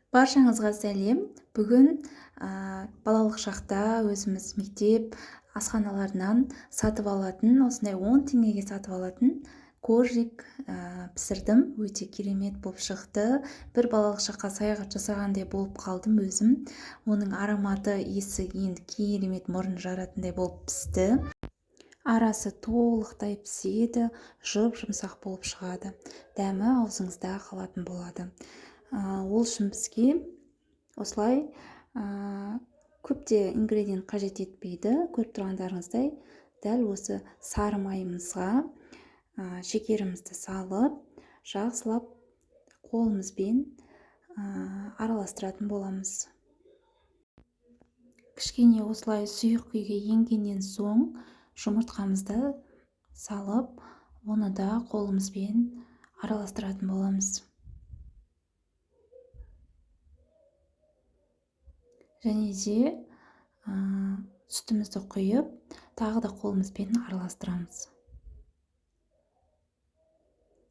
Баршаңызға сәлем. Бүгін балалық шақта өзіміз мектеп асханаларынан сатып алатын, осындай 10 теңгеге сатып алатын коржик пісірдім. Өте керемет болып шықты. Бір балалық шаққа саяхат жасағандай болып қалдым өзім. Оның ароматы, иісі енді керемет мұрын жаратындай болып пісті. Арасы толықтай піседі, жұмсақ болып шығады. Дәмі аузыңызда қалатын болады. Ол үшін бізге осылай көп те ингредиент қажет етпейді. Көріп тұрғандарыңыздай, дәл осы сары майымызға шекерімізді салып, жақсылап қолымызбен араластыратын боламыз. Кішкене осылай сұйық күйге енгеннен соң жұмыртқамызды салып, оны да қолымызбен араластыратын боламыз. Және де сүтімізді құйып, тағы да қолымызбен араластырамыз.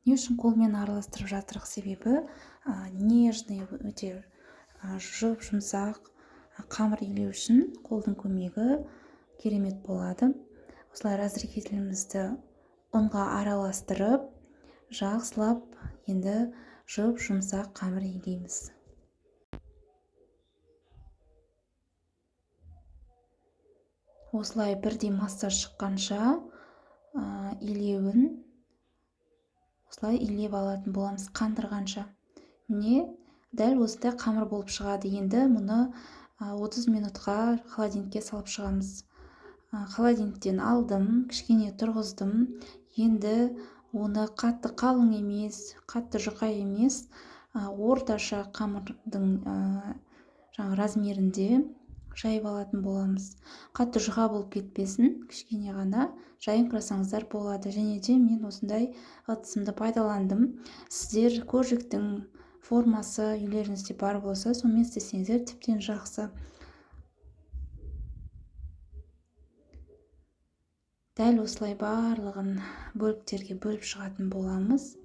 Не үшін қолмен араластырып жатырық? Себебі нежный, өте жұмсақ қамыр илеу үшін қолдың көмегі керемет болады. Осылай разрыхителімізді ұнға араластырып, жақсылап енді жұмсақ қамыр илейміз. Осылай бірдей масса шыққанша илеуін осылай илеп алатын боламыз, қандырғанша. Міне, дәл осындай қамыр болып шығады. Енді мұны 30 минутқа холодильникке салып шығамыз. Холодильниктен алдым, кішкене тұрғыздым. Енді оны қатты қалың емес, қатты жұқа емес, орташа қамырдың размерінде жайып алатын боламыз. Қатты жұқа болып кетпесін, кішкене ғана жайыңқырасаңыздар болады. Және де мен осындай ыдысымды пайдаландым. Сіздер коржиктің формасы үйлеріңізде бар болса, сонымен істесеңіздер тіптен жақсы. Дәл осылай барлығын бөліктерге бөліп шығатын боламыз.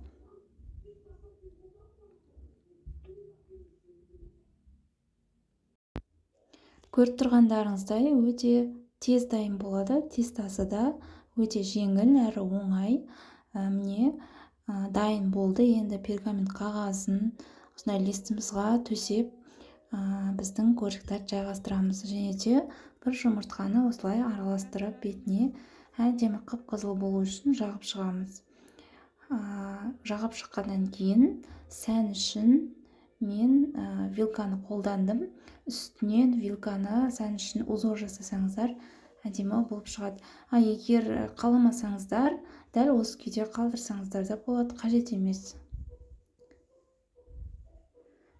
Көріп тұрғандарыңыздай, өте тез дайын болады. Тестасы да өте жеңіл әрі оңай. Міне, дайын болды. Енді пергамент қағазын осындай листімізға төсеп, біздің коржиктарды жайғастырамыз. Және де бір жұмыртқаны осылай араластырып, бетіне әдемі қып-қызыл болу үшін жағып шығамыз. Жағып шыққаннан кейін сән үшін мен вилканы қолдандым. Үстінен вилканы сән үшін узор жасасаңыздар, әдемі болып шығады. Егер қаламасаңыздар, дәл осы күйде қалдырсаңыздар да болады, қажет емес.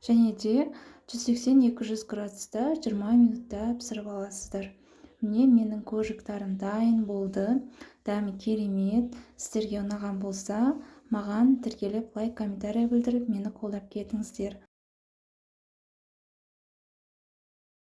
Және де 180-200 градуста 20 минутта пісіріп аласыздар. Міне, менің коржиктарым дайын болды. Дәмі керемет. Сіздерге ұнаған болса, маған тіркеліп, лайк, комментарий білдіріп, мені қолдап кетіңіздер.